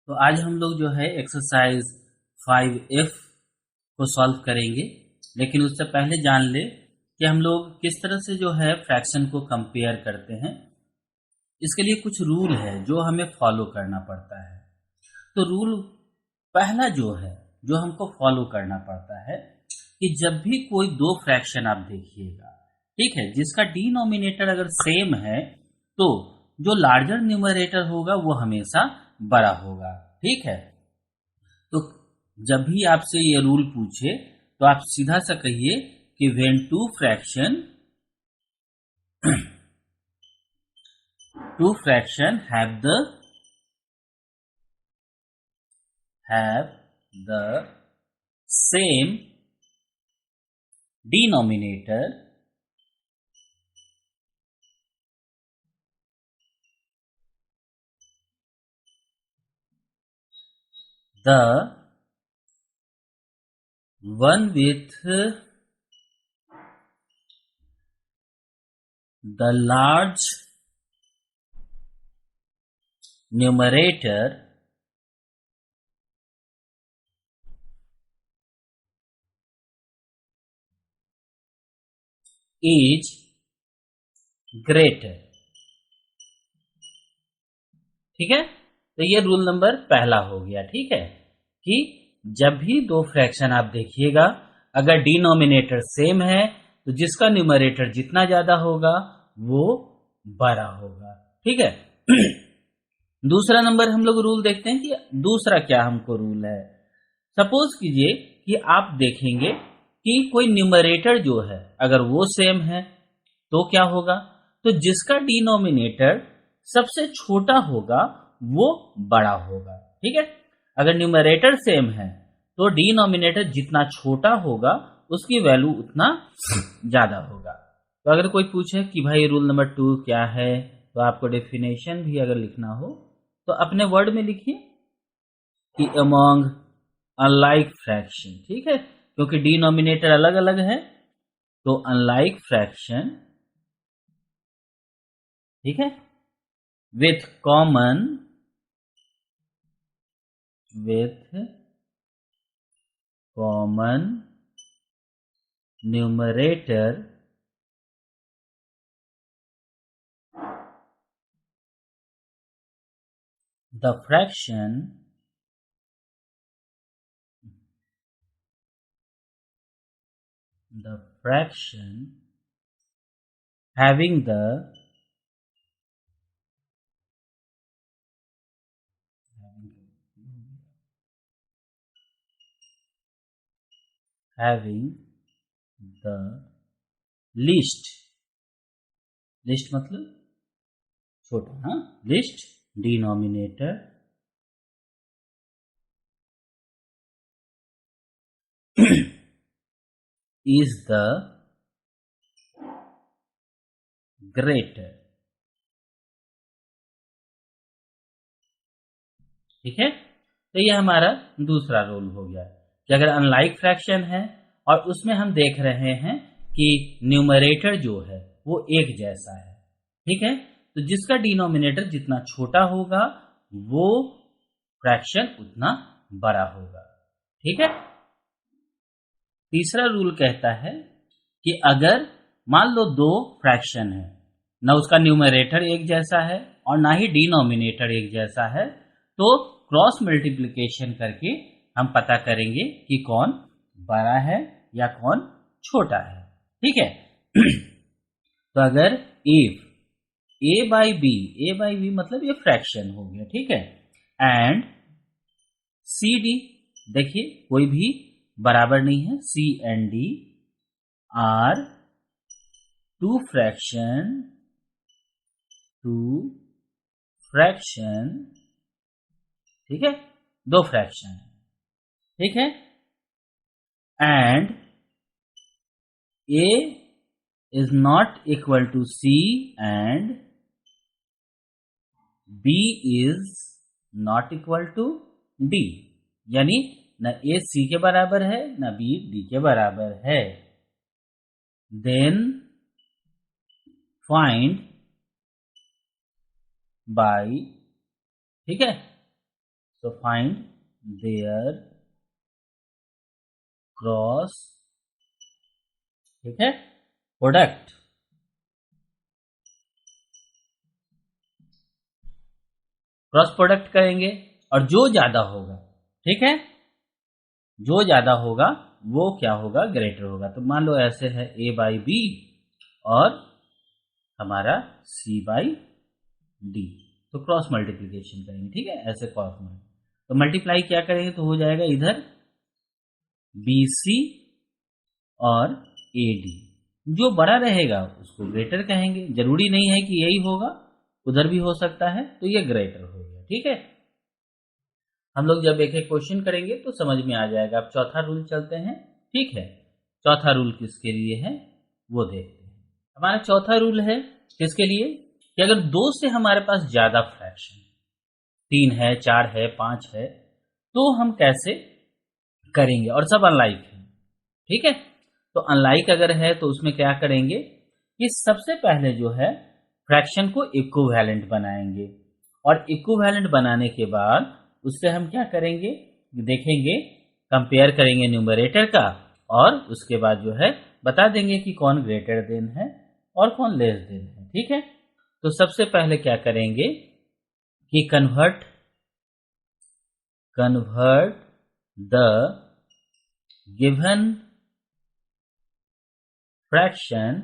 तो आज हम लोग जो है एक्सरसाइज 5F को सॉल्व करेंगे, लेकिन उससे पहले जान ले कि हम लोग किस तरह से जो है फ्रैक्शन को कंपेयर करते हैं। इसके लिए कुछ रूल है जो हमें फॉलो करना पड़ता है। तो रूल पहला जो है जो हमको फॉलो करना पड़ता है कि जब भी कोई दो फ्रैक्शन आप देखिएगा, ठीक है, जिसका डिनोमिनेटर अगर सेम है तो जो लार्जर न्यूमरेटर होगा वो हमेशा बड़ा होगा। ठीक है, तो जब भी आपसे ये रूल पूछे तो आप सीधा सा कहिए कि when two fraction have the same denominator, the one with the large numerator is greater। ठीक है, तो ये रूल नंबर पहला हो गया। ठीक है, कि जब भी दो फ्रैक्शन आप देखिएगा, अगर डिनोमिनेटर सेम है तो जिसका न्यूमरेटर जितना ज्यादा होगा वो बड़ा होगा। ठीक है। दूसरा नंबर हम लोग रूल देखते हैं कि दूसरा क्या हमको रूल है। सपोज कीजिए कि आप देखेंगे कि कोई न्यूमरेटर जो है अगर वो सेम है तो क्या होगा, तो जिसका डिनोमिनेटर सबसे छोटा होगा वो बड़ा होगा। ठीक है, अगर न्यूमरेटर सेम है तो डिनोमिनेटर जितना छोटा होगा उसकी वैल्यू उतना ज्यादा होगा। तो अगर कोई पूछे कि भाई रूल नंबर 2 क्या है, तो आपको डेफिनेशन भी अगर लिखना हो तो अपने वर्ड में लिखिए कि अमोंग अनलाइक फ्रैक्शन। ठीक है, क्योंकि डिनोमिनेटर अलग अलग है तो अनलाइक फ्रैक्शन, ठीक है, with common numerator the fraction having the least मतलब छोटा, हाँ, least denominator is the greater। ठीक है, तो ये हमारा दूसरा रूल हो गया कि अगर अनलाइक फ्रैक्शन है और उसमें हम देख रहे हैं कि न्यूमरेटर जो है वो एक जैसा है, ठीक है, तो जिसका डिनोमिनेटर जितना छोटा होगा वो फ्रैक्शन उतना बड़ा होगा। ठीक है, तीसरा रूल कहता है कि अगर मान लो दो फ्रैक्शन है, ना उसका न्यूमरेटर एक जैसा है और ना ही डिनोमिनेटर एक जैसा है, तो क्रॉस मल्टीप्लिकेशन करके हम पता करेंगे कि कौन बड़ा है या कौन छोटा है। ठीक है। तो अगर इफ ए बाई बी मतलब ये फ्रैक्शन हो गया, ठीक है, एंड सी डी, देखिए कोई भी बराबर नहीं है, C and D are two fraction, ठीक है, दो फ्रैक्शन, ठीक है, and A is not equal to C and B is not equal to D, यानी न ए सी के बराबर है न बी डी के बराबर है। देन फाइंड बाई, ठीक है, तो फाइंड देयर क्रॉस, ठीक है, प्रोडक्ट। क्रॉस प्रोडक्ट करेंगे और जो ज्यादा होगा, ठीक है, जो ज्यादा होगा वो क्या होगा, ग्रेटर होगा। तो मान लो ऐसे है a बाई बी और हमारा c बाई डी, तो क्रॉस मल्टीप्लीकेशन करेंगे, ठीक है, ऐसे क्रॉस में तो मल्टीप्लाई क्या करेंगे तो हो जाएगा इधर BC और AD, जो बड़ा रहेगा उसको ग्रेटर कहेंगे। जरूरी नहीं है कि यही होगा, उधर भी हो सकता है, तो ये ग्रेटर हो गया, ठीक है। हम लोग जब एक एक क्वेश्चन करेंगे तो समझ में आ जाएगा। अब चौथा रूल चलते हैं, ठीक है। चौथा रूल किसके लिए है वो देखते हैं। हमारा चौथा रूल है किसके लिए कि अगर दो से हमारे पास ज्यादा फ्रैक्शन, 3 है, 4 है, 5 है, तो हम कैसे करेंगे, और सब अनलाइक है, ठीक है। तो अनलाइक अगर है तो उसमें क्या करेंगे कि सबसे पहले जो है फ्रैक्शन को इक्विवेलेंट बनाएंगे, और इक्विवेलेंट बनाने के बाद उससे हम क्या करेंगे, देखेंगे, कंपेयर करेंगे न्यूमरेटर का, और उसके बाद जो है बता देंगे कि कौन ग्रेटर देन है और कौन लेस देन है, ठीक है। तो सबसे पहले क्या करेंगे कि convert the given fraction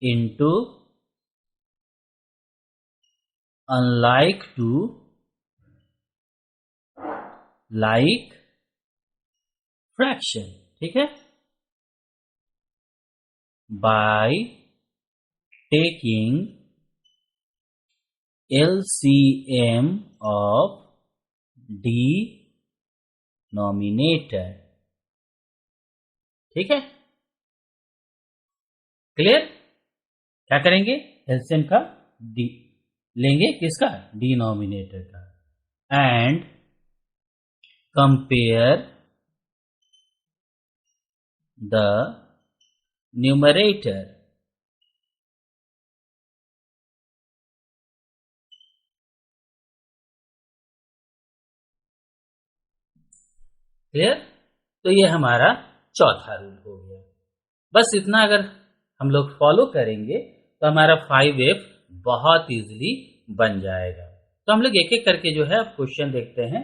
into unlike to like fraction, ठीक है, by taking LCM of denominator, ठीक है, क्लियर। क्या करेंगे, एलसीएम का डी लेंगे, किसका, डिनोमिनेटर का, and compare the numerator clear. तो ये हमारा चौथा रूल हो गया। बस इतना अगर हम लोग फॉलो करेंगे तो हमारा 5F बहुत इजीली बन जाएगा। तो हम लोग एक एक करके जो है अब क्वेश्चन देखते हैं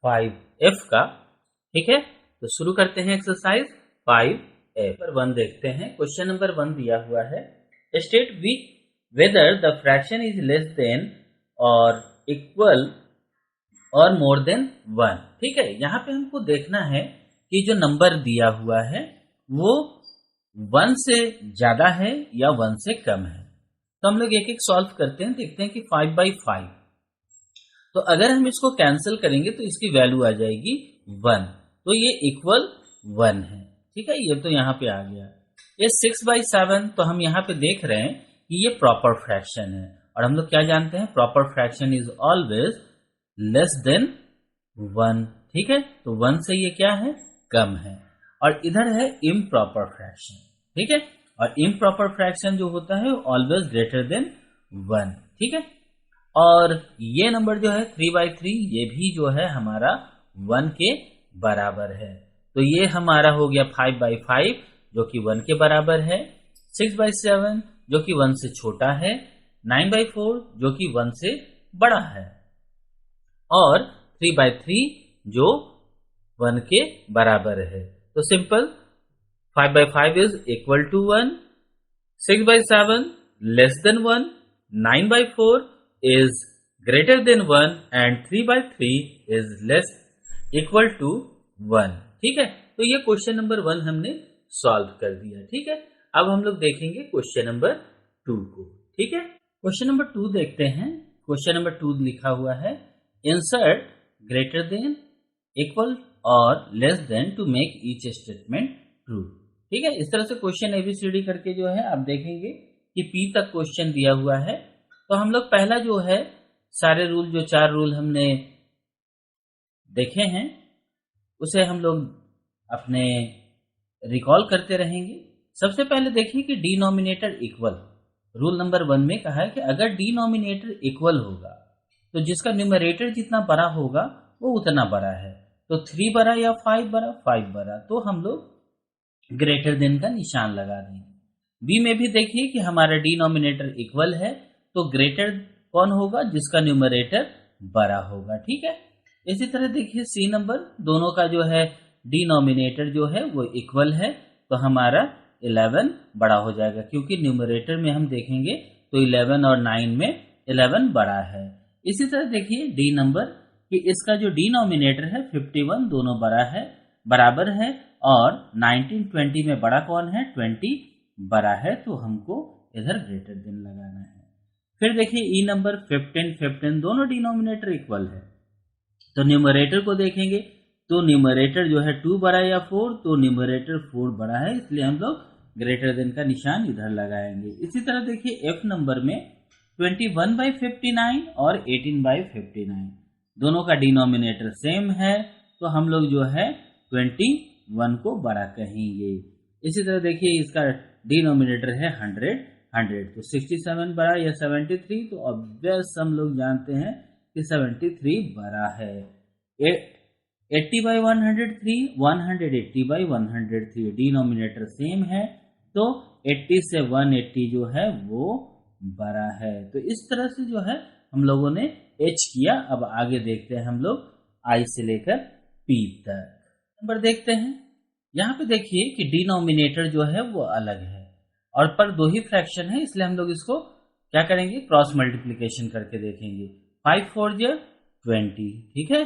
5F का, ठीक है। तो शुरू करते हैं एक्सरसाइज 5F। नंबर 1 देखते हैं। क्वेश्चन नंबर 1 दिया हुआ है, state whether the fraction is less than और इक्वल और मोर देन 1, ठीक है। यहाँ पे हमको देखना है कि जो नंबर दिया हुआ है वो 1 से ज्यादा है या 1 से कम है। तो हम लोग एक एक सॉल्व करते हैं, देखते हैं कि 5/5, तो अगर हम इसको कैंसिल करेंगे तो इसकी वैल्यू आ जाएगी 1, तो ये इक्वल 1 है, ठीक है। ये तो यहाँ पे आ गया। ये 6/7, तो हम यहाँ पे देख रहे हैं कि ये प्रॉपर फ्रैक्शन है, और हम लोग क्या जानते हैं, proper fraction is always less than 1, ठीक है। तो 1 से ये क्या है, कम है। और इधर है इम्प्रॉपर फ्रैक्शन, ठीक है, और इम्प्रॉपर फ्रैक्शन जो होता है ऑलवेज ग्रेटर देन 1, ठीक है। और ये नंबर जो है 3/3, ये भी जो है हमारा 1 के बराबर है। तो ये हमारा हो गया 5/5 जो कि 1 के बराबर है, 6/7 जो कि 1 से छोटा है, 9/4 जो कि 1 से बड़ा है, और 3/3 जो 1 के बराबर है। तो simple 5/5 is equal to 1, 6/7 less than 1, 9/4 is greater than 1 and 3/3 is less equal to 1, ठीक है। तो ये क्वेश्चन नंबर 1 हमने सॉल्व कर दिया, ठीक है। अब हम लोग देखेंगे क्वेश्चन नंबर 2 को, ठीक है। क्वेश्चन नंबर 2 देखते हैं। क्वेश्चन नंबर 2 लिखा हुआ है, इंसर्ट ग्रेटर देन, इक्वल और less than to make each statement true, ठीक है। इस तरह से क्वेश्चन ABCD करके जो है आप देखेंगे कि P तक क्वेश्चन दिया हुआ है। तो हम लोग पहला जो है सारे रूल, जो 4 रूल हमने देखे हैं उसे हम लोग अपने रिकॉल करते रहेंगे। सबसे पहले देखिए कि डिनोमिनेटर इक्वल, रूल नंबर 1 में कहा है कि अगर डिनोमिनेटर इक्वल होगा तो जिसका न्यूमरेटर जितना बड़ा होगा वो उतना बड़ा है। तो 3 बड़ा या 5 बड़ा? 5 बड़ा। तो हम लोग ग्रेटर देन का निशान लगा देंगे। बी में भी देखिए कि हमारा डिनोमिनेटर इक्वल है, तो ग्रेटर कौन होगा? जिसका न्यूमरेटर बड़ा होगा। ठीक है। इसी तरह देखिए सी नंबर, दोनों का जो है डिनोमिनेटर जो है वो इक्वल है, तो हमारा 11 बड़ा हो जाएगा, क्योंकि न्यूमरेटर में हम देखेंगे तो 11 और 9 में 11 बड़ा है। इसी तरह देखिए डी नंबर कि इसका जो डिनोमिनेटर है 51 दोनों बराबर है, और 19 20 में बड़ा कौन है? 20 बड़ा है, तो हमको इधर ग्रेटर देन लगाना है। फिर देखिए ई नंबर 15 दोनों डिनोमिनेटर इक्वल है, तो न्यूमरेटर को देखेंगे तो न्यूमरेटर जो है 2 बड़ा या 4? तो न्यूमरेटर 4 बड़ा है, इसलिए हम लोग ग्रेटर देन का निशान इधर लगाएंगे। इसी तरह देखिए एफ नंबर में 21/59 और 18/59 दोनों का डिनोमिनेटर सेम है, तो हम लोग जो है 21 को बड़ा कहेंगे। इसी तरह देखिए इसका डिनोमिनेटर है 100, तो 67 बड़ा या 73? तो ऑब्वियस हम लोग जानते हैं कि 73 बड़ा है। 80/103 180/103 डिनोमिनेटर सेम है, तो 80 से 180 जो है वो बड़ा है। तो इस तरह से जो है हम लोगों ने एच किया। अब आगे देखते हैं हम लोग आई से लेकर पी तक। नंबर देखते हैं। यहाँ पे देखिए कि डिनोमिनेटर जो है वो अलग है, और पर दो ही फ्रैक्शन है, इसलिए हम लोग इसको क्या करेंगे? क्रॉस मल्टीप्लिकेशन करके देखेंगे। 5 4 जा 20, ठीक है,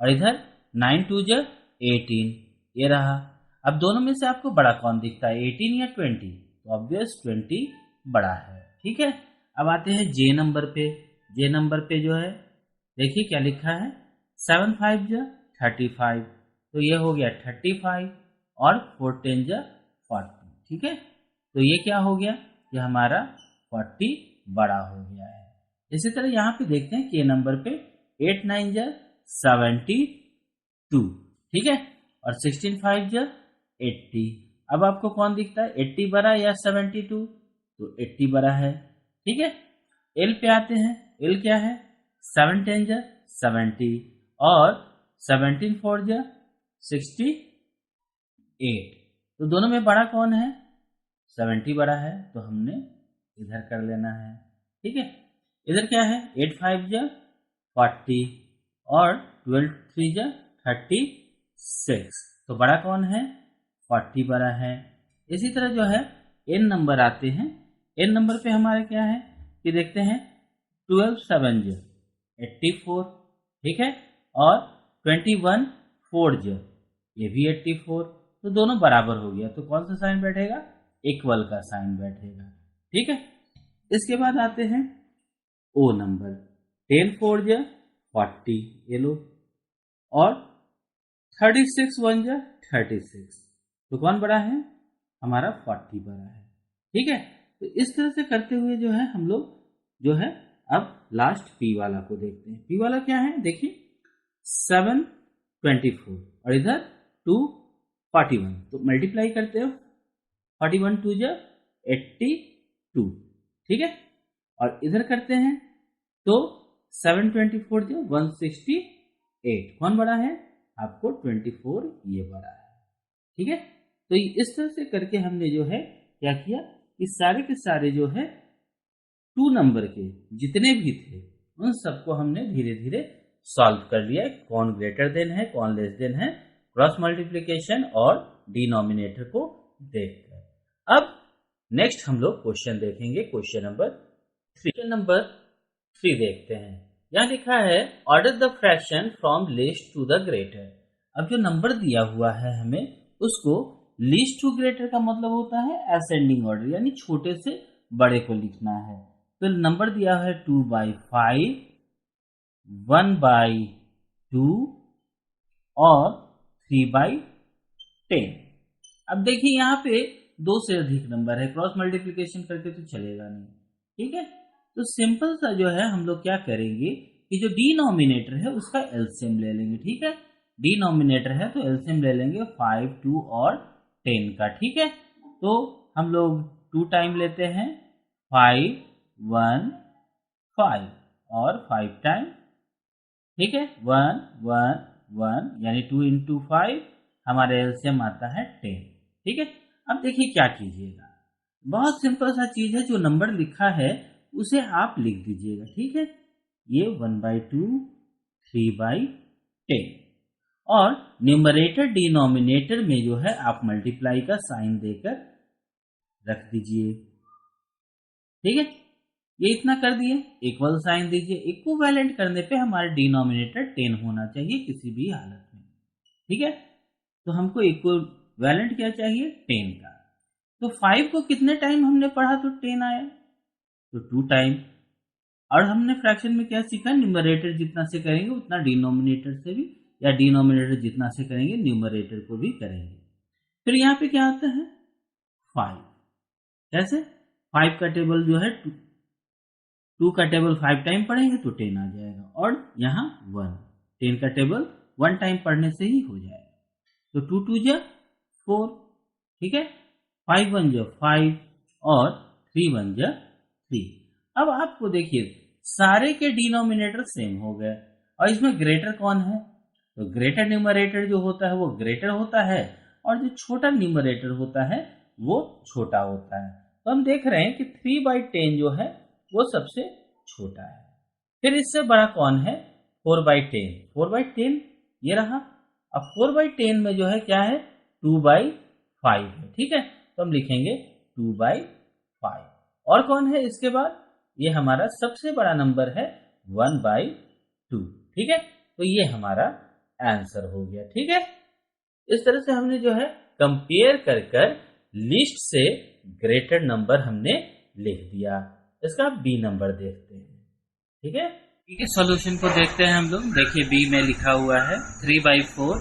और इधर 9 2 जा 18, ये रहा। अब दोनों में से आपको बड़ा कौन दिखता है, 18 या 20? तो ऑब्वियस 20 बड़ा है। ठीक है। अब आते हैं जे नंबर पे। जे नंबर पे जो है देखिए क्या लिखा है, 7 5 जा 35, तो ये हो गया 35, और 4 10 जा 40, ठीक है। तो ये क्या हो गया? ये हमारा 40 बड़ा हो गया है। इसी तरह यहाँ पे देखते हैं के नंबर पे 8 9 जा 72, ठीक है, और 16 5 जा 80। अब आपको कौन दिखता है, 80 बड़ा या 72? तो 80 बड़ा है। ठीक है। एल पे आते हैं। एल क्या है, 7 10 जा 70, और 17 4 जा 68, तो दोनों में बड़ा कौन है? 70 बड़ा है, तो हमने इधर कर लेना है। ठीक है। इधर क्या है, 8 5 जा 40, और 12 3 जा 36, तो बड़ा कौन है? 40 बड़ा है। इसी तरह जो है एन नंबर आते हैं। एन नंबर पे हमारे क्या है कि देखते हैं 12 7 जा 84, ठीक है, और 21 4 जा ये भी 84, तो दोनों बराबर हो गया, तो कौन सा साइन बैठेगा? इक्वल का साइन बैठेगा। ठीक है। इसके बाद आते हैं ओ नंबर। 10 4 जा 40, ये लो, और 36 1 जा 36, तो कौन बड़ा है? हमारा 40 बड़ा है। ठीक है। तो इस तरह से करते हुए जो है हम लोग जो है अब लास्ट पी वाला को देखते हैं। पी वाला क्या है, देखिए 7 24, और इधर 2 41, तो मल्टीप्लाई करते हो, 41 2 जा 82, ठीक है, और इधर करते हैं तो 7 24 जो 168, कौन बड़ा है? आपको 24 ये बड़ा है। ठीक है। तो इस तरह से करके हमने जो है क्या किया कि सारे के सारे जो है 2 नंबर के जितने भी थे उन सबको हमने धीरे धीरे सॉल्व कर लिया, कौन ग्रेटर देन है कौन लेस देन है, क्रॉस मल्टीप्लिकेशन और डिनोमिनेटर को देखकर। अब नेक्स्ट हम लोग क्वेश्चन देखेंगे, क्वेश्चन नंबर 3 देखते हैं। यहाँ लिखा है order the fraction from least to the greater. अब जो नंबर दिया हुआ है हमें उसको लीस्ट टू ग्रेटर का मतलब होता है असेंडिंग ऑर्डर, यानी छोटे से बड़े को लिखना है। तो नंबर दिया है 2/5, 1/2 और 3/10। अब देखिए यहाँ पे 2 से अधिक नंबर है, क्रॉस मल्टीप्लिकेशन करके तो चलेगा नहीं। ठीक है। तो सिंपल सा जो है हम लोग क्या करेंगे कि जो डिनोमिनेटर है उसका एलसीएम ले लेंगे। ठीक है। डिनोमिनेटर है तो एलसीएम ले लेंगे 5 2 और 10 का। ठीक है। तो हम लोग 2 टाइम लेते हैं 5 1 5, और 5 टाइम ठीक है, 1 1 1 यानी 2 इंटू 5 हमारे एलसीएम आता है 10। ठीक है, अब देखिए क्या कीजिएगा, बहुत सिंपल सा चीज है, जो नंबर लिखा है उसे आप लिख दीजिएगा। ठीक है, ये 1/2 3/10 और न्यूमरेटर डिनोमिनेटर में जो है आप मल्टीप्लाई का साइन देकर रख दीजिए। ठीक है, ये इतना कर दिए, इक्वल साइन दीजिए। इक्विवेलेंट करने पे हमारे डिनोमिनेटर 10 होना चाहिए किसी भी हालत में। ठीक है, तो हमको इक्विवेलेंट क्या चाहिए, 10 का। तो 5 को कितने टाइम हमने पढ़ा तो 10 आया, तो 2 टाइम। और हमने फ्रैक्शन में क्या सीखा, न्यूमरेटर जितना से करेंगे उतना डिनोमिनेटर से भी, या डिनोमिनेटर जितना से करेंगे न्यूमरेटर को भी करेंगे। फिर यहाँ पे क्या आता है 5, कैसे 5 का टेबल जो है 2 का टेबल 5 टाइम पढ़ेंगे तो 10 आ जाएगा, और यहाँ 1 10 का टेबल 1 टाइम पढ़ने से ही हो जाएगा। तो 2 2 जा 4, ठीक है, 5 1 जा 5 और 3 1 जा 3। अब आपको देखिए सारे के डिनोमिनेटर सेम हो गए, और इसमें ग्रेटर कौन है, तो ग्रेटर न्यूमरेटर जो होता है वो ग्रेटर होता है, और जो छोटा न्यूमरेटर होता है वो छोटा होता है। तो हम देख रहे हैं कि 3/10 जो है वो सबसे छोटा है। फिर इससे बड़ा कौन है, 4/10। 4/10 ये रहा। अब 4/10 में जो है क्या है, 2/5 है। ठीक है, तो हम लिखेंगे 2/5। और कौन है इसके बाद, ये हमारा सबसे बड़ा नंबर है 1/2। ठीक है, तो ये हमारा आंसर हो गया। ठीक है, इस तरह से हमने जो है कंपेयर कर लिस्ट से ग्रेटर नंबर हमने लिख दिया। इसका बी नंबर देखते हैं। ठीक है, सॉल्यूशन को देखते हैं हम लोग। देखिए बी में लिखा हुआ है 3/4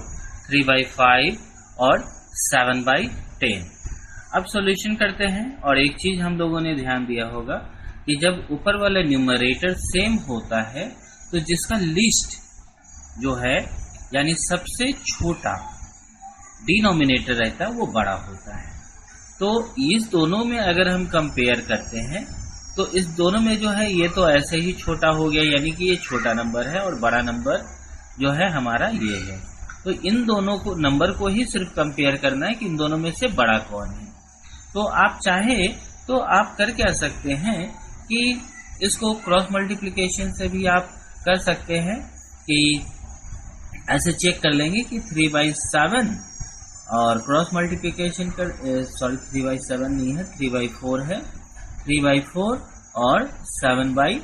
3/5 और 7/10। अब सॉल्यूशन करते हैं, और एक चीज हम लोगों ने ध्यान दिया होगा कि जब ऊपर वाला न्यूमरेटर सेम होता है तो जिसका लिस्ट जो है यानी सबसे छोटा डिनोमिनेटर रहता है वो बड़ा होता है। तो इस दोनों में अगर हम कंपेयर करते हैं तो इस दोनों में जो है ये तो ऐसे ही छोटा हो गया, यानी कि ये छोटा नंबर है और बड़ा नंबर जो है हमारा ये है। तो इन दोनों को नंबर को ही सिर्फ कंपेयर करना है कि इन दोनों में से बड़ा कौन है। तो आप चाहे तो आप कर क्या सकते हैं कि इसको क्रॉस मल्टीप्लिकेशन से भी आप कर सकते हैं, कि ऐसे चेक कर लेंगे कि 3/7 और क्रॉस मल्टीप्लिकेशन कर 3/7 नहीं है, 3/4 है, 3/4 और 7/10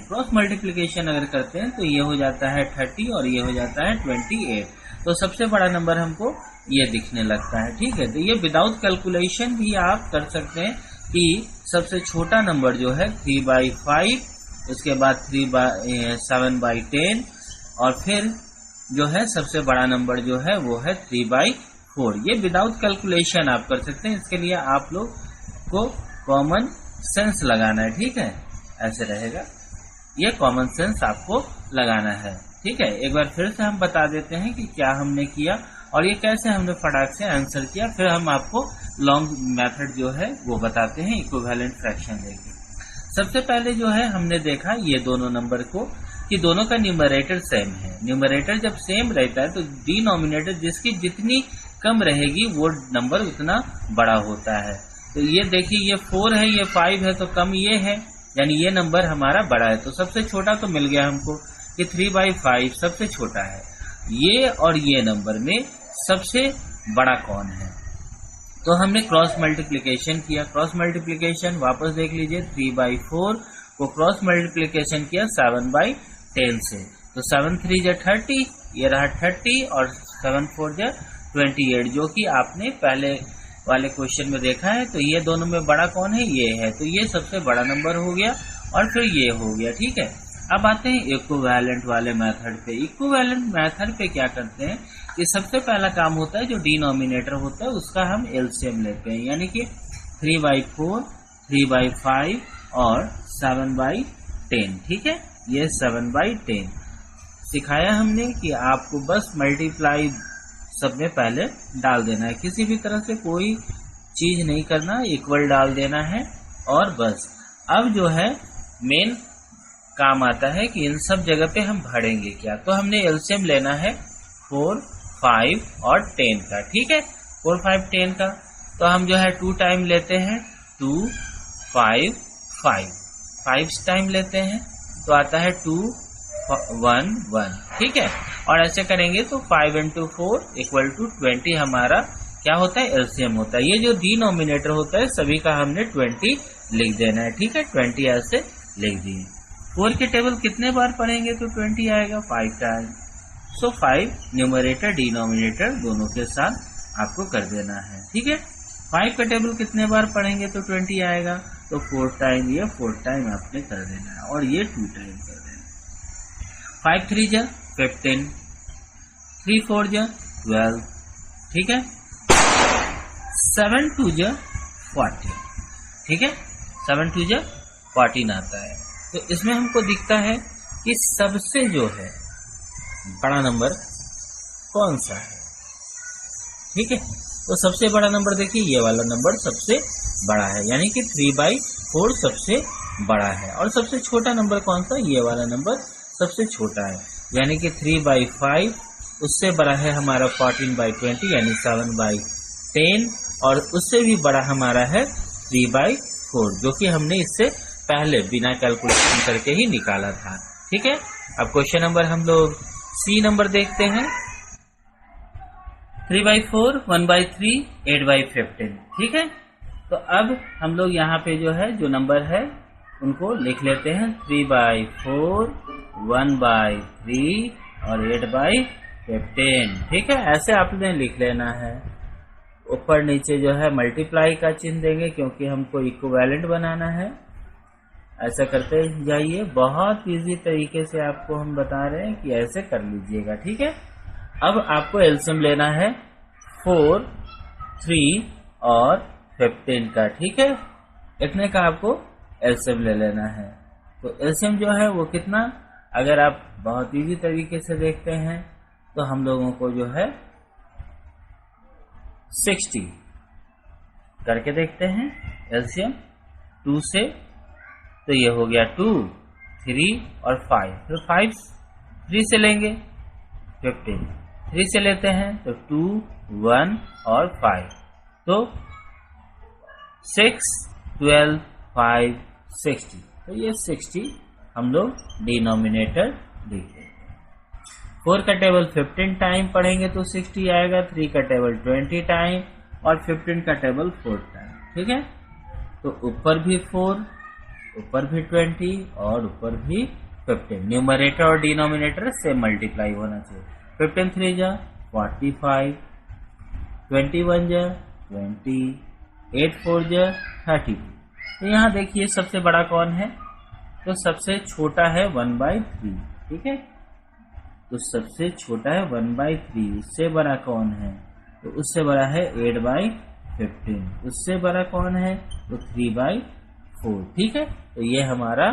क्रॉस मल्टीप्लिकेशन अगर करते हैं तो ये हो जाता है 30 और ये हो जाता है 28। तो सबसे बड़ा नंबर हमको ये दिखने लगता है। ठीक है, तो ये विदाउट कैलकुलेशन भी आप कर सकते हैं कि सबसे छोटा नंबर जो है 3/5, उसके बाद 7/10 और फिर जो है सबसे बड़ा नंबर जो है वो है 3/4। ये विदाउट कैलकुलेशन आप कर सकते हैं। इसके लिए आप लोग को कॉमन सेंस लगाना है। ठीक है, ऐसे रहेगा, ये कॉमन सेंस आपको लगाना है। ठीक है, एक बार फिर से हम बता देते हैं कि क्या हमने किया और ये कैसे हमने फटाक से आंसर किया, फिर हम आपको लॉन्ग मेथड जो है वो बताते हैं इक्विवेलेंट फ्रैक्शन लेके। सबसे पहले जो है हमने देखा ये दोनों नंबर को कि दोनों का न्यूमरेटर सेम है। न्यूमरेटर जब सेम रहता है तो डिनोमिनेटर जिसकी जितनी कम रहेगी वो नंबर उतना बड़ा होता है। तो ये देखिए ये 4 है, ये 5 है, तो कम ये है, यानी ये नंबर हमारा बड़ा है। तो सबसे छोटा तो मिल गया हमको कि 3/5 सबसे छोटा है। ये और ये नंबर में सबसे बड़ा कौन है, तो हमने क्रॉस मल्टीप्लिकेशन किया। क्रॉस मल्टीप्लिकेशन वापस देख लीजिए, 3/4 को क्रॉस मल्टीप्लिकेशन किया 7/10 से, तो 7 3 जा 30, ये रहा 30 और 7 4 जा 28, जो कि आपने पहले वाले क्वेश्चन में देखा है। तो ये दोनों में बड़ा कौन है, ये है, तो ये सबसे बड़ा नंबर हो गया और फिर ये हो गया। ठीक है, अब आते हैं इक्विवेलेंट वाले मेथड पे। इक्विवेलेंट मेथड पे क्या करते हैं कि सबसे पहला काम होता है जो डिनोमिनेटर होता है उसका हम एलसीएम लेते हैं, यानी कि 3/4 3/5 और 7/10। ठीक है, ये 7/10 सिखाया हमने कि आपको बस मल्टीप्लाई सब में पहले डाल देना है, किसी भी तरह से कोई चीज नहीं करना, इक्वल डाल देना है और बस। अब जो है मेन काम आता है कि इन सब जगह पे हम भरेंगे क्या। तो हमने एलसीएम लेना है 4, 5 और 10 का, ठीक है। 4, 5, 10 का तो हम जो है 2 टाइम लेते हैं, 2, 5, 5 टाइम लेते हैं तो आता है 2, 1, 1, ठीक है। और ऐसे करेंगे तो 5 × 4 = 20 हमारा क्या होता है, एलसीएम होता है। ये जो डिनोमिनेटर होता है सभी का हमने 20 लिख देना है, ठीक है। 20 ऐसे लिख दिए। 4 के टेबल कितने बार पढ़ेंगे तो 20 आएगा, 5 टाइम। सो 5 न्यूमरेटर डिनोमिनेटर दोनों के साथ आपको कर देना है, ठीक है। 5 का टेबल कितने बार पढ़ेंगे तो 20 आएगा, तो 4 टाइम, ये 4 टाइम आपने कर देना है और ये 2 टाइम कर देना है। 5 3 जा 15, 3 4 जा 12, ठीक है। 7 2 जा 14, ठीक है। 7 2 जा 14 आता है। तो इसमें हमको दिखता है कि सबसे जो है बड़ा नंबर कौन सा है, ठीक है। तो सबसे बड़ा नंबर देखिए, ये वाला नंबर सबसे बड़ा है, यानी कि 3/4 सबसे बड़ा है। और सबसे छोटा नंबर कौन सा, ये वाला नंबर सबसे छोटा है, यानी कि 3/5 उससे बड़ा है हमारा 14/20 यानी 7/10, और उससे भी बड़ा हमारा है 3/4 जो कि हमने इससे पहले बिना कैलकुलेशन करके ही निकाला था, ठीक है। अब क्वेश्चन नंबर हम लोग सी नंबर देखते हैं। 3/4, 1/3, 8/15, ठीक है। तो अब हम लोग यहाँ पे जो है जो नंबर है उनको लिख लेते हैं, 3/4, 1/3 और 8/15, ठीक है। ऐसे आपने लिख लेना है। ऊपर नीचे जो है मल्टीप्लाई का चिन्ह देंगे क्योंकि हमको इक्विवेलेंट बनाना है। ऐसा करते जाइए, बहुत इजी तरीके से आपको हम बता रहे हैं कि ऐसे कर लीजिएगा, ठीक है। अब आपको एलसीएम लेना है 4, 3 और 15 का, ठीक है। इतने का आपको एलसीएम ले लेना है। तो एलसीएम जो है वो कितना, अगर आप बहुत इजी तरीके से देखते हैं तो हम लोगों को जो है 60 करके देखते हैं एलसीएम 2 से, तो ये हो गया 2, 3 और 5। फिर 5 3 से लेंगे, 15 3 से लेते हैं तो 2, 1 और 5, तो 6, 12, 5, 60। तो ये 60 हम लोग डिनोमिनेटर लिखेंगे। 4 का टेबल 15 टाइम पढ़ेंगे तो 60 आएगा, 3 का टेबल 20 टाइम और 15 का टेबल 4 टाइम, ठीक है। तो ऊपर भी 4, ऊपर भी 20 और ऊपर भी 15। न्यूमरेटर और डिनोमिनेटर से मल्टीप्लाई होना चाहिए। 15 3 जा 45, 21 जा 20, 8 4 जा 32। तो यहाँ देखिए सबसे बड़ा कौन है, तो सबसे छोटा है 1/3, ठीक है। तो सबसे छोटा है 1/3, उससे बड़ा कौन है, तो उससे बड़ा है 8/15, उससे बड़ा कौन है तो 3/4, ठीक है। तो ये हमारा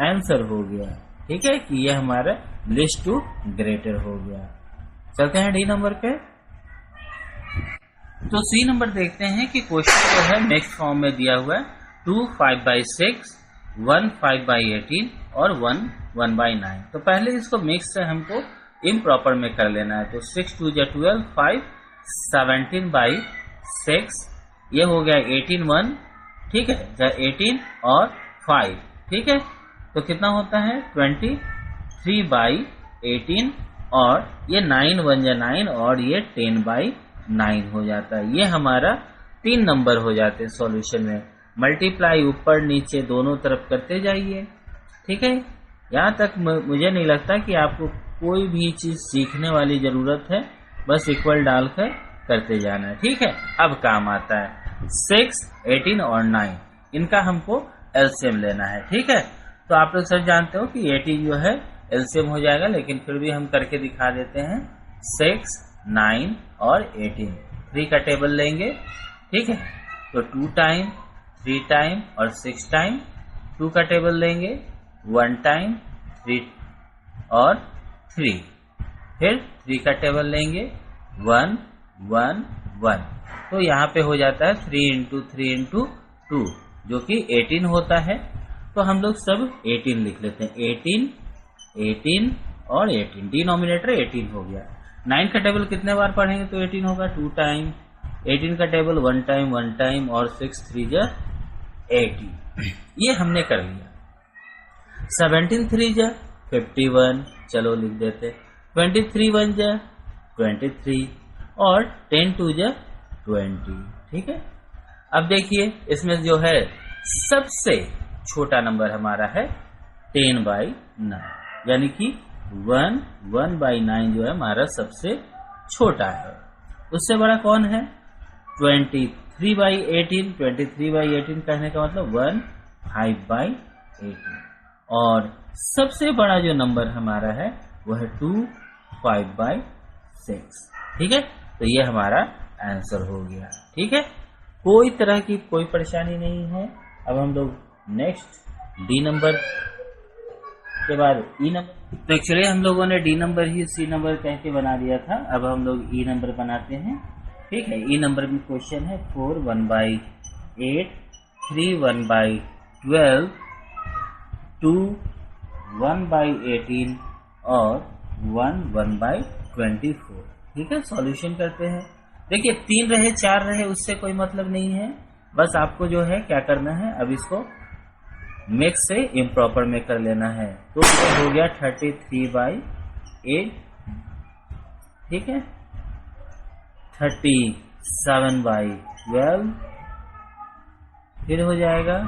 आंसर हो गया, ठीक है, कि ये हमारा लिस्ट टू ग्रेटर हो गया। चलते हैं डी नंबर पे। तो सी नंबर देखते हैं कि क्वेश्चन जो है नेक्स्ट फॉर्म में दिया हुआ है, 2 5/6, 1 5/18 और 1 1/9। तो पहले इसको मिक्स से हमको इम्प्रॉपर में कर लेना है। तो 6 2 जा 12, 5 17/6, ये हो गया 18 1, ठीक है, 18 और 5, ठीक है। तो कितना होता है 23/18 और ये 9 1 जा 9 और ये 10/9 हो जाता है। ये हमारा 3 नंबर हो जाते हैं सॉल्यूशन में। मल्टीप्लाई ऊपर नीचे दोनों तरफ करते जाइए, ठीक है। यहाँ तक मुझे नहीं लगता कि आपको कोई भी चीज सीखने वाली जरूरत है, बस इक्वल डालकर करते जाना है, ठीक है। अब काम आता है 6, 18 और 9, इनका हमको एलसीएम लेना है, ठीक है। तो आप लोग सब जानते हो कि 18 जो है एलसीएम हो जाएगा, लेकिन फिर भी हम करके दिखा देते हैं। 6, 9 और 18, 3 का टेबल लेंगे, ठीक है। तो 2 टाइम, 3 टाइम और 6 टाइम। 2 का टेबल लेंगे, 1 टाइम, 3 और 3। फिर 3 का टेबल लेंगे, 1 1 1। तो यहाँ पे हो जाता है 3 × 3 × 2 जो कि 18 होता है। तो हम लोग सब 18 लिख लेते हैं। 18, 18 और 18, डिनोमिनेटर 18 हो गया। 9 का टेबल कितने बार पढ़ेंगे तो 18 होगा, 2 टाइम। 18 का टेबल 1 टाइम, 1 टाइम, और 6 3 जा 80। ये हमने कर लिया। 17 3 जा 51, चलो लिख देते। 23 1 जा 23, और 10 2 जा 20। ठीक है, अब देखिए इसमें जो है सबसे छोटा नंबर हमारा है 10/9, यानी कि 1/9 जो है हमारा सबसे छोटा है। उससे बड़ा कौन है? 23/18। 23/18 कहने का मतलब 15/18। और सबसे बड़ा जो नंबर हमारा है वो है 25/6। ठीक है, तो ये हमारा आंसर हो गया। ठीक है, कोई तरह की कोई परेशानी नहीं है। अब हम लोग नेक्स्ट डी नंबर के बाद ई नंबर, तो एक्चुअली हम लोगों ने डी नंबर ही सी नंबर कह के बना दिया था। अब हम लोग ई नंबर बनाते हैं। ठीक है, ई नंबर में क्वेश्चन है 4 1/8, 3 1/12, 2 1/18 और 1 1/24। ठीक है, सॉल्यूशन करते हैं। देखिए 3 रहे 4 रहे उससे कोई मतलब नहीं है, बस आपको जो है क्या करना है, अब इसको मिक्स से इम्प्रॉपर में कर लेना है। तो ये हो गया 33/8। ठीक है, 37/12, फिर हो जाएगा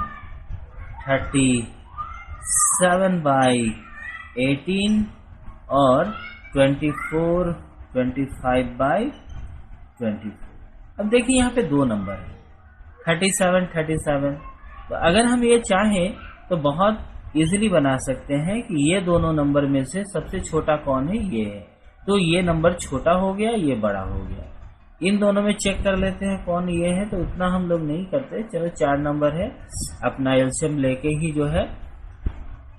37/18 और 25/24। अब देखिए यहाँ पे दो नंबर है 37। तो अगर हम ये चाहें तो बहुत इजीली बना सकते हैं कि ये दोनों नंबर में से सबसे छोटा कौन है, ये है। तो ये नंबर छोटा हो गया, ये बड़ा हो गया। इन दोनों में चेक कर लेते हैं कौन ये है, तो उतना हम लोग नहीं करते। चलो 4 नंबर है, अपना एलसीएम लेके ही जो है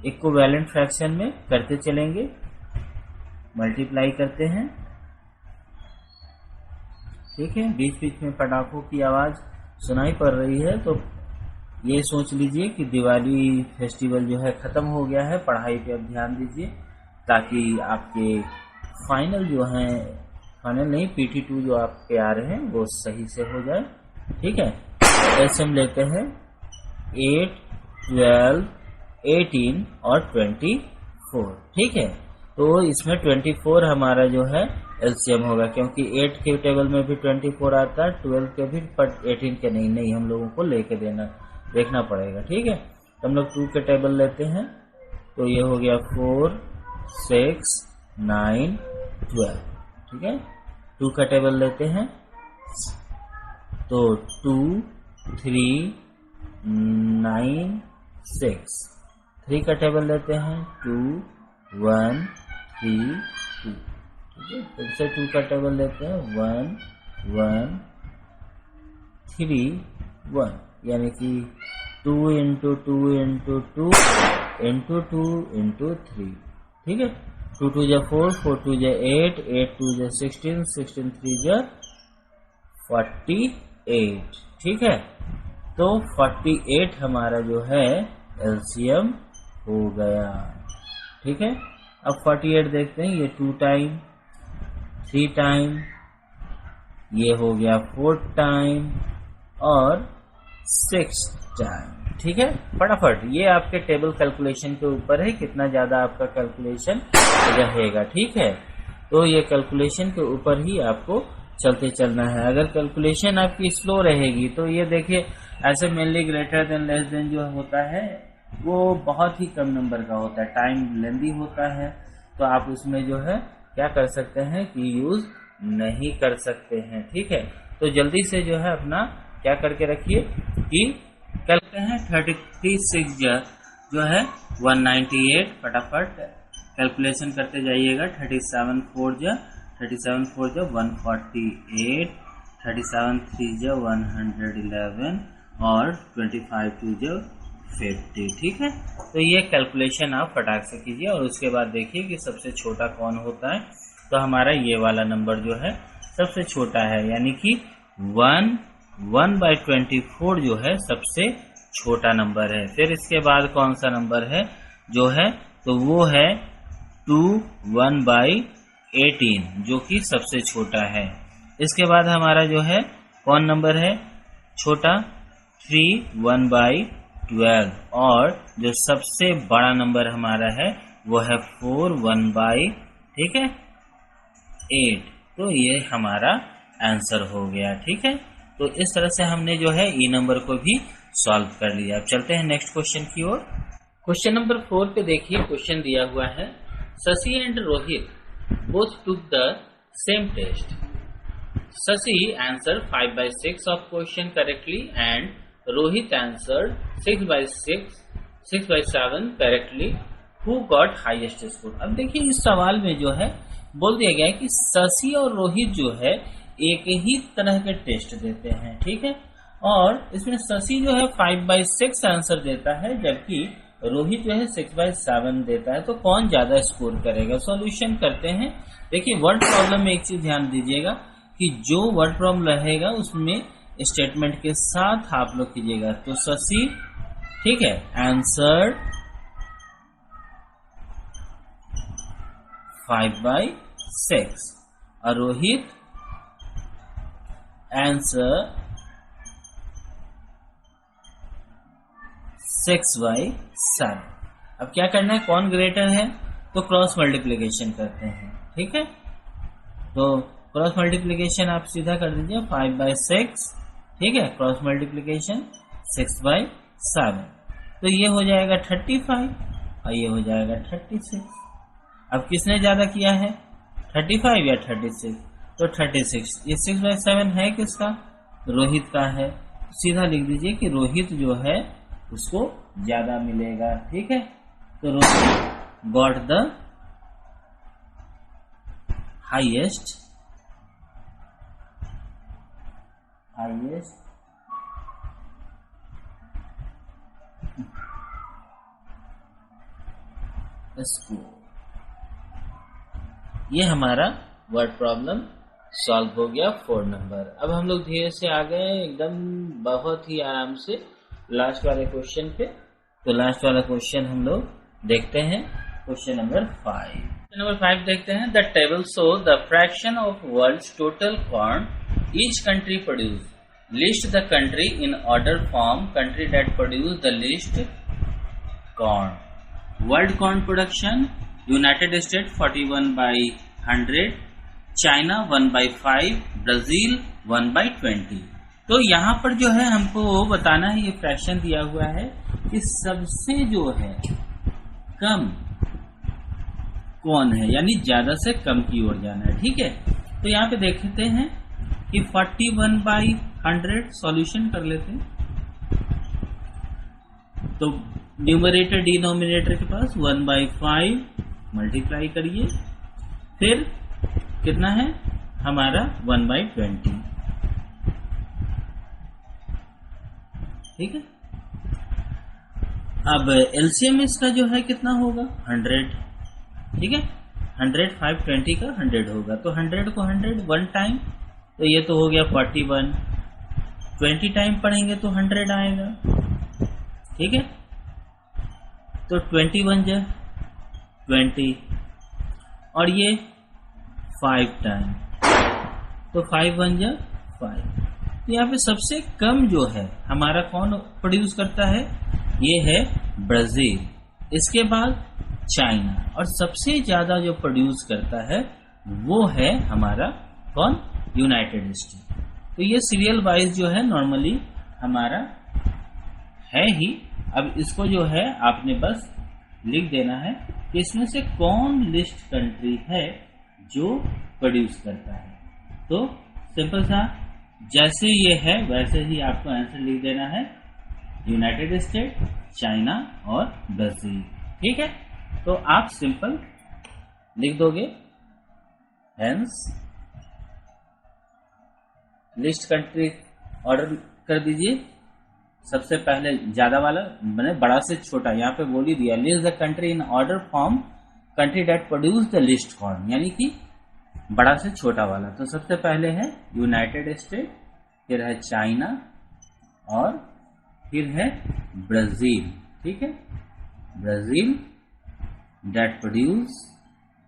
इक्विवेलेंट फ्रैक्शन में करते चलेंगे, मल्टीप्लाई करते हैं। ठीक है, बीच बीच में पटाखों की आवाज सुनाई पड़ रही है, तो ये सोच लीजिए कि दिवाली फेस्टिवल जो है खत्म हो गया है। पढ़ाई पे अब ध्यान दीजिए ताकि आपके फाइनल जो है, फाइनल नहीं PT2 जो आपके आ रहे हैं वो सही से हो जाए। ठीक है, ऐसे हम लेते हैं 8, 12, 18 और 24। ठीक है, तो इसमें 24 हमारा जो है एलसीएम होगा, क्योंकि 8 के टेबल में भी 24 आता है, 12 के भी, पर 18 के नहीं हम लोगों को लेके देखना पड़ेगा। ठीक है, तो हम लोग 2 के टेबल लेते हैं, तो ये हो गया 4, 6, 9, 12। ठीक है, 2 का टेबल लेते हैं, तो 2, 3, 9, 6। 3 का टेबल लेते हैं, 2, 1, 3, 2। ठीक है, फिर से 2 का टेबल लेते हैं, 1, 1, 3, 1, यानी कि 2 × 2 × 2 × 2 × 3। ठीक है, 2 2 जा 4, 4 2 जा 8, 8 2 जा 16, 16 3 जा 48। ठीक है, तो 48 हमारा जो है एलसीएम हो गया। ठीक है, अब 48 देखते हैं, ये 2 टाइम, 3 टाइम, ये हो गया 4 टाइम और 6 टाइम। ठीक है, फटाफट ये आपके टेबल कैलकुलेशन के ऊपर है, कितना ज्यादा आपका कैलकुलेशन रहेगा। ठीक है, तो ये कैलकुलेशन के ऊपर ही आपको चलते चलना है। अगर कैलकुलेशन आपकी स्लो रहेगी तो ये देखिए ऐसे mainly greater than less than जो होता है वो बहुत ही कम नंबर का होता है, टाइम लेंदी होता है, तो आप उसमें जो है क्या कर सकते हैं कि यूज नहीं कर सकते हैं। ठीक है, तो जल्दी से जो है अपना क्या करके रखिए कि करते हैं 36 जो है 198, फटाफट कैलकुलेशन करते जाइएगा। 37 4 जा 148, 37 3 जा 111 और 25 2 जा 50। ठीक है, तो ये कैलकुलेशन आप फटाक से कीजिए और उसके बाद देखिए कि सबसे छोटा कौन होता है। तो हमारा ये वाला नंबर जो है सबसे छोटा है, यानी कि 1/24 जो है सबसे छोटा नंबर है। फिर इसके बाद कौन सा नंबर है जो है, तो वो है 2/1/18 जो कि सबसे छोटा है। इसके बाद हमारा जो है कौन नंबर है छोटा, 3/1/12 और जो सबसे बड़ा नंबर हमारा है वो है 4/1/, ठीक है, 8। तो ये हमारा आंसर हो गया, ठीक है। तो इस तरह से हमने जो है ई नंबर को भी सॉल्व कर लिया। अब चलते हैं नेक्स्ट क्वेश्चन की ओर। क्वेश्चन नंबर 4 पे देखिए, क्वेश्चन दिया हुआ है Shashi and Rohit both took the same test. Shashi answer 5/6 of question correctly and Rohit answered 6/7 correctly. Who got highest score? अब देखिए इस सवाल में जो है बोल दिया गया है कि शशि और रोहित जो है एक ही तरह के टेस्ट देते हैं, ठीक है। और इसमें शशि जो है 5/6 आंसर देता है जबकि रोहित जो है 6/7 देता है। तो कौन ज्यादा स्कोर करेगा? सॉल्यूशन करते हैं। देखिए वर्ड प्रॉब्लम में एक चीज ध्यान दीजिएगा कि जो वर्ड प्रॉब्लम रहेगा उसमें स्टेटमेंट के साथ आप लोग कीजिएगा। तो शशि, ठीक है, आंसर 5/6 और रोहित आंसर 6/7। अब क्या करना है, कौन ग्रेटर है, तो क्रॉस मल्टीप्लिकेशन करते हैं, ठीक है। तो क्रॉस मल्टीप्लिकेशन आप सीधा कर दीजिए 5/6, ठीक है, क्रॉस मल्टीप्लिकेशन 6/7। तो ये हो जाएगा 35 और ये हो जाएगा 36। अब किसने ज्यादा किया है, 35 या 36? तो 36। ये 6/7 है किसका, रोहित का है। सीधा लिख दीजिए कि रोहित जो है उसको ज्यादा मिलेगा, ठीक है। तो Rohit got the highest score. ये हमारा वर्ड प्रॉब्लम सॉल्व हो गया 4 नंबर। अब हम लोग धीरे से आ गए एकदम बहुत ही आराम से लास्ट वाले क्वेश्चन पे। तो लास्ट वाला क्वेश्चन हम लोग देखते हैं, क्वेश्चन नंबर 5। नंबर 5 देखते हैं। The table show the fraction of world's total corn each country produce. List the country in order from, country that produce the least corn. World corn production, united state 41/100, China 1/5, Brazil 1/20। तो यहाँ पर जो है हमको बताना है, ये fraction दिया हुआ है कि सबसे जो है कम कौन है, यानी ज्यादा से कम की ओर जाना है, ठीक है। तो यहाँ पे देखते हैं कि 41/100 सॉल्यूशन कर लेते हैं। तो न्यूमरेटर डिनोमिनेटर के पास 1/5 मल्टीप्लाई करिए, फिर कितना है हमारा 1/20, ठीक है। अब एलसीएम इसका जो है कितना होगा 100, ठीक है। 100 520 का 100 होगा, तो 100 को 100 1 टाइम, तो ये तो हो गया 41। 20 टाइम पढ़ेंगे तो 100 आएगा, ठीक है। तो 21 जा 20 और ये 5 टाइम, तो 5 1 जा 5। तो यहाँ पे सबसे कम जो है हमारा कौन प्रोड्यूस करता है, ये है ब्राजील, इसके बाद चाइना, और सबसे ज्यादा जो प्रोड्यूस करता है वो है हमारा कौन, यूनाइटेड स्टेट। तो ये सीरियल वाइज जो है नॉर्मली हमारा है ही। अब इसको जो है आपने बस लिख देना है कि इसमें से कौन लिस्ट कंट्री है जो प्रोड्यूस करता है। तो सिंपल सा जैसे ये है वैसे ही आपको आंसर लिख देना है, यूनाइटेड स्टेट, चाइना और ब्राजील, ठीक है। तो आप सिंपल लिख दोगे, हेंस लिस्ट कंट्री ऑर्डर कर दीजिए। सबसे पहले ज्यादा वाला मैंने बड़ा से छोटा यहाँ पे बोल ही दिया, list the country in order from, country that produce the least corn, यानी कि बड़ा से छोटा वाला। तो सबसे पहले है यूनाइटेड स्टेट, फिर है चाइना और फिर है ब्राजील, ठीक है, Brazil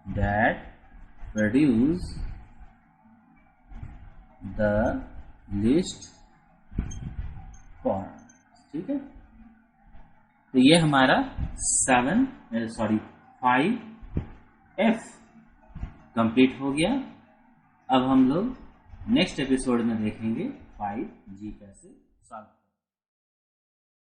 that produce the least corn, ठीक है। तो ये हमारा 5F कंप्लीट हो गया। अब हम लोग नेक्स्ट एपिसोड में देखेंगे 5G कैसे सॉल्व